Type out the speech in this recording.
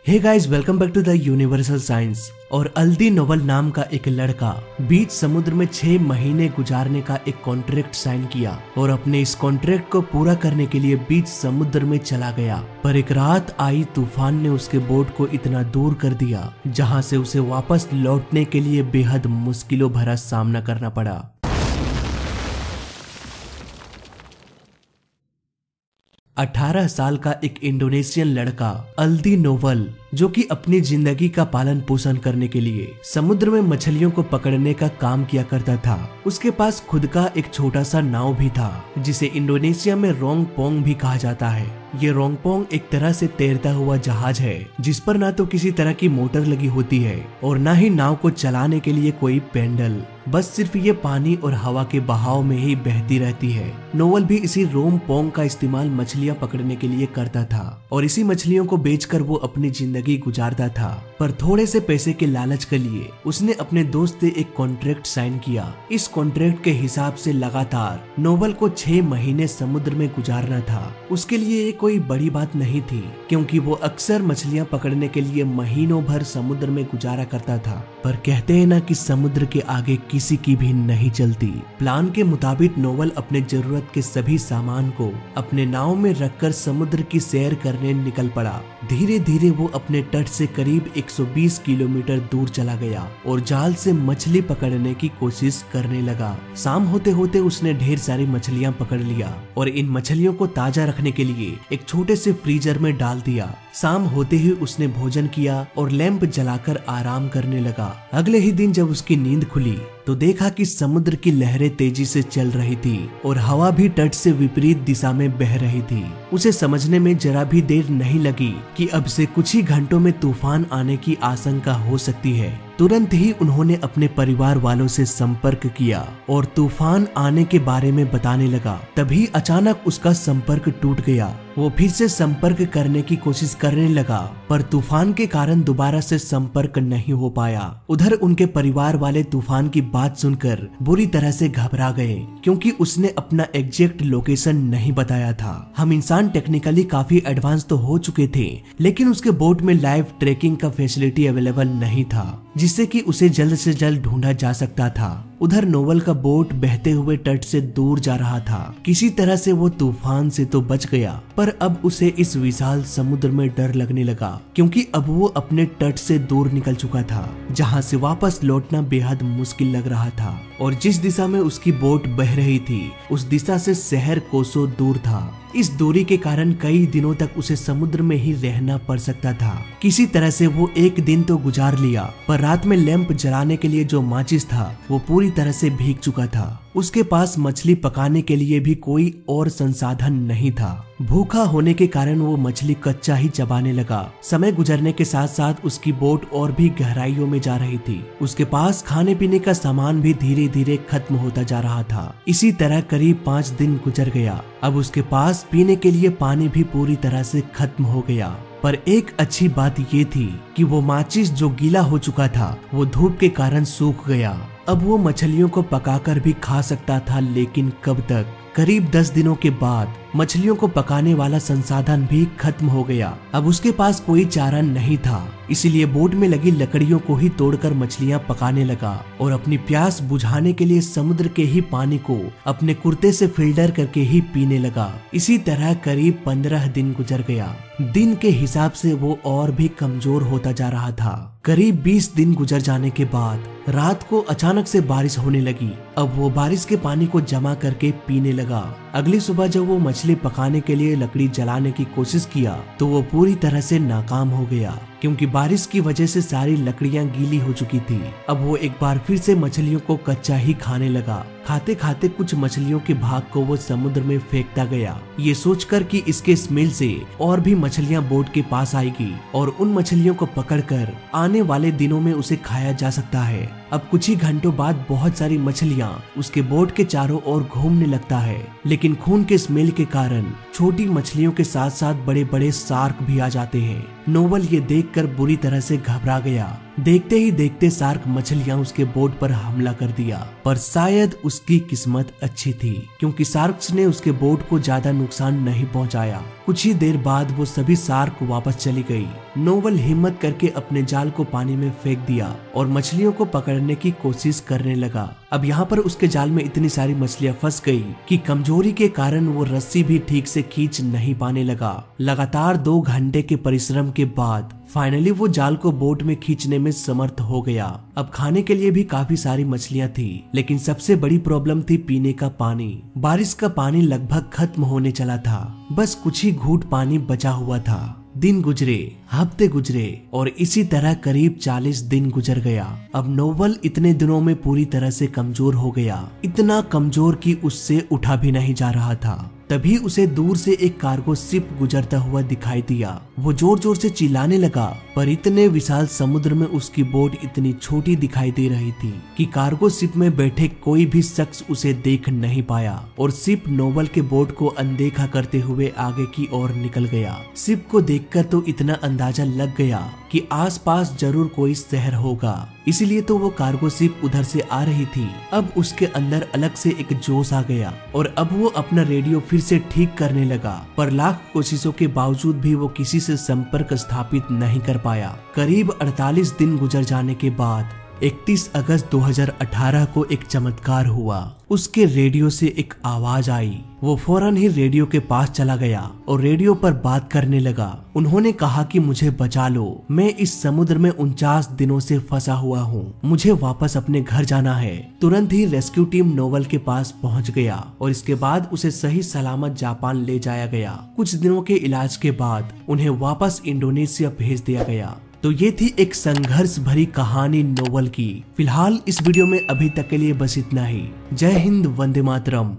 Hey guys, welcome back to the universal science. और अल्दी novel नाम का एक लड़का बीच समुद्र में 6 महीने गुजारने का एक कॉन्ट्रैक्ट साइन किया और अपने इस कॉन्ट्रैक्ट को पूरा करने के लिए बीच समुद्र में चला गया। पर एक रात आई तूफान ने उसके बोट को इतना दूर कर दिया जहां से उसे वापस लौटने के लिए बेहद मुश्किलों भरा सामना करना पड़ा। अठारह साल का एक इंडोनेशियन लड़का अल्दी नोवल, जो कि अपनी जिंदगी का पालन पोषण करने के लिए समुद्र में मछलियों को पकड़ने का काम किया करता था। उसके पास खुद का एक छोटा सा नाव भी था जिसे इंडोनेशिया में रोंगपोंग भी कहा जाता है। ये रोंगपोंग एक तरह से तैरता हुआ जहाज है जिस पर ना तो किसी तरह की मोटर लगी होती है और ना ही नाव को चलाने के लिए कोई पेंडल, बस सिर्फ ये पानी और हवा के बहाव में ही बहती रहती है। नोवल भी इसी रोंगपोंग का इस्तेमाल मछलियां पकड़ने के लिए करता था और इसी मछलियों को बेचकर वो अपनी जिंदगी गुजारता था। पर थोड़े से पैसे के लालच के लिए उसने अपने दोस्त से एक कॉन्ट्रैक्ट साइन किया। इस कॉन्ट्रैक्ट के हिसाब से लगातार नोवल को 6 महीने समुद्र में गुजारना था। उसके लिए ये कोई बड़ी बात नहीं थी क्योंकि वो अक्सर मछलियां पकड़ने के लिए महीनों भर समुद्र में गुजारा करता था। पर कहते हैं ना कि समुद्र के आगे किसी की भी नहीं चलती। प्लान के मुताबिक नोवल अपने जरूरत के सभी सामान को अपने नाव में रखकर समुद्र की सैर करने निकल पड़ा। धीरे धीरे वो अपने तट से करीब 120 किलोमीटर दूर चला गया और जाल से मछली पकड़ने की कोशिश करने लगा। शाम होते होते उसने ढेर सारी मछलियां पकड़ लिया और इन मछलियों को ताजा रखने के लिए एक छोटे से फ्रीजर में डाल दिया। शाम होते ही उसने भोजन किया और लैंप जलाकर आराम करने लगा। अगले ही दिन जब उसकी नींद खुली तो देखा कि समुद्र की लहरें तेजी से चल रही थी और हवा भी तट से विपरीत दिशा में बह रही थी। उसे समझने में जरा भी देर नहीं लगी कि अब से कुछ ही घंटों में तूफान आने की आशंका हो सकती है। तुरंत ही उन्होंने अपने परिवार वालों से संपर्क किया और तूफान आने के बारे में बताने लगा। तभी अचानक उसका संपर्क टूट गया। वो फिर से संपर्क करने की कोशिश करने लगा पर तूफान के कारण दोबारा से संपर्क नहीं हो पाया। उधर उनके परिवार वाले तूफान की बात सुनकर बुरी तरह से घबरा गए क्योंकि उसने अपना एग्जैक्ट लोकेशन नहीं बताया था। हम इंसान टेक्निकली काफी एडवांस तो हो चुके थे लेकिन उसके बोट में लाइव ट्रैकिंग का फैसिलिटी अवेलेबल नहीं था जिससे कि उसे जल्द से जल्द ढूंढा जा सकता था। उधर नोवल का बोट बहते हुए तट से दूर जा रहा था। किसी तरह से वो तूफान से तो बच गया पर अब उसे इस विशाल समुद्र में डर लगने लगा क्योंकि अब वो अपने तट से दूर निकल चुका था जहां से वापस लौटना बेहद मुश्किल लग रहा था। और जिस दिशा में उसकी बोट बह रही थी उस दिशा से शहर कोसों दूर था। इस दूरी के कारण कई दिनों तक उसे समुद्र में ही रहना पड़ सकता था। किसी तरह से वो एक दिन तो गुजार लिया पर रात में लैंप जलाने के लिए जो माचिस था वो पूरी तरह से भीग चुका था। उसके पास मछली पकाने के लिए भी कोई और संसाधन नहीं था। भूखा होने के कारण वो मछली कच्चा ही चबाने लगा। समय गुजरने के साथ साथ उसकी बोट और भी गहराइयों में जा रही थी। उसके पास खाने पीने का सामान भी धीरे धीरे खत्म होता जा रहा था। इसी तरह करीब 5 दिन गुजर गया। अब उसके पास पीने के लिए पानी भी पूरी तरह से खत्म हो गया। पर एक अच्छी बात ये थी कि वो माचिस जो गीला हो चुका था वो धूप के कारण सूख गया। अब वो मछलियों को पकाकर भी खा सकता था, लेकिन कब तक? करीब 10 दिनों के बाद मछलियों को पकाने वाला संसाधन भी खत्म हो गया। अब उसके पास कोई चारा नहीं था, इसीलिए बोट में लगी लकड़ियों को ही तोड़कर मछलियां पकाने लगा और अपनी प्यास बुझाने के लिए समुद्र के ही पानी को अपने कुर्ते से फिल्टर करके ही पीने लगा। इसी तरह करीब 15 दिन गुजर गया। दिन के हिसाब से वो और भी कमजोर होता जा रहा था। करीब 20 दिन गुजर जाने के बाद रात को अचानक से बारिश होने लगी। अब वो बारिश के पानी को जमा करके पीने लगा। अगली सुबह जब वो मछली पकाने के लिए लकड़ी जलाने की कोशिश किया तो वो पूरी तरह से नाकाम हो गया क्योंकि बारिश की वजह से सारी लकड़ियां गीली हो चुकी थी। अब वो एक बार फिर से मछलियों को कच्चा ही खाने लगा। खाते खाते कुछ मछलियों के भाग को वो समुद्र में फेंकता गया, ये सोचकर कि इसके स्मेल से और भी मछलियां बोट के पास आएगी और उन मछलियों को पकड़कर आने वाले दिनों में उसे खाया जा सकता है। अब कुछ ही घंटों बाद बहुत सारी मछलियां उसके बोट के चारों ओर घूमने लगता है, लेकिन खून के स्मेल के कारण छोटी मछलियों के साथ साथ बड़े बड़े शार्क भी आ जाते हैं। नोवल ये देखकर बुरी तरह से घबरा गया देखते ही देखते शार्क मछलियां उसके बोट पर हमला कर दिया, पर शायद उसकी किस्मत अच्छी थी क्योंकि शार्क्स ने उसके बोट को ज्यादा नुकसान नहीं पहुंचाया। कुछ ही देर बाद वो सभी शार्क वापस चली गई। नोवेल हिम्मत करके अपने जाल को पानी में फेंक दिया और मछलियों को पकड़ने की कोशिश करने लगा। अब यहाँ पर उसके जाल में इतनी सारी मछलियां फंस गई कि कमजोरी के कारण वो रस्सी भी ठीक से खींच नहीं पाने लगा। लगातार 2 घंटे के परिश्रम के बाद फाइनली वो जाल को बोट में खींचने में समर्थ हो गया। अब खाने के लिए भी काफी सारी मछलियां थी, लेकिन सबसे बड़ी प्रॉब्लम थी पीने का पानी। बारिश का पानी लगभग खत्म होने चला था, बस कुछ ही घूंट पानी बचा हुआ था। दिन गुजरे, हफ्ते गुजरे और इसी तरह करीब 40 दिन गुजर गया। अब नोवेल इतने दिनों में पूरी तरह से कमजोर हो गया, इतना कमजोर कि उससे उठा भी नहीं जा रहा था। तभी उसे दूर से एक कार्गो शिप गुजरता हुआ दिखाई दिया। वो जोर जोर से चिल्लाने लगा, पर इतने विशाल समुद्र में उसकी बोट इतनी छोटी दिखाई दे रही थी कि कार्गो शिप में बैठे कोई भी शख्स उसे देख नहीं पाया और शिप नोवेल के बोट को अनदेखा करते हुए आगे की ओर निकल गया। शिप को देखकर तो इतना अंदाजा लग गया कि आसपास जरूर कोई शहर होगा, इसीलिए तो वो कार्गो शिप उधर से आ रही थी। अब उसके अंदर अलग से एक जोश आ गया और अब वो अपना रेडियो फिर से ठीक करने लगा, पर लाख कोशिशों के बावजूद भी वो किसी से संपर्क स्थापित नहीं कर पाया। करीब 48 दिन गुजर जाने के बाद 31 अगस्त 2018 को एक चमत्कार हुआ। उसके रेडियो से एक आवाज आई। वो फौरन ही रेडियो के पास चला गया और रेडियो पर बात करने लगा। उन्होंने कहा कि मुझे बचा लो, मैं इस समुद्र में 49 दिनों से फंसा हुआ हूँ, मुझे वापस अपने घर जाना है। तुरंत ही रेस्क्यू टीम नोवेल के पास पहुँच गया और इसके बाद उसे सही सलामत जापान ले जाया गया। कुछ दिनों के इलाज के बाद उन्हें वापस इंडोनेशिया भेज दिया गया। तो ये थी एक संघर्ष भरी कहानी नोवेल की। फिलहाल इस वीडियो में अभी तक के लिए बस इतना ही। जय हिंद, वंदे मातरम।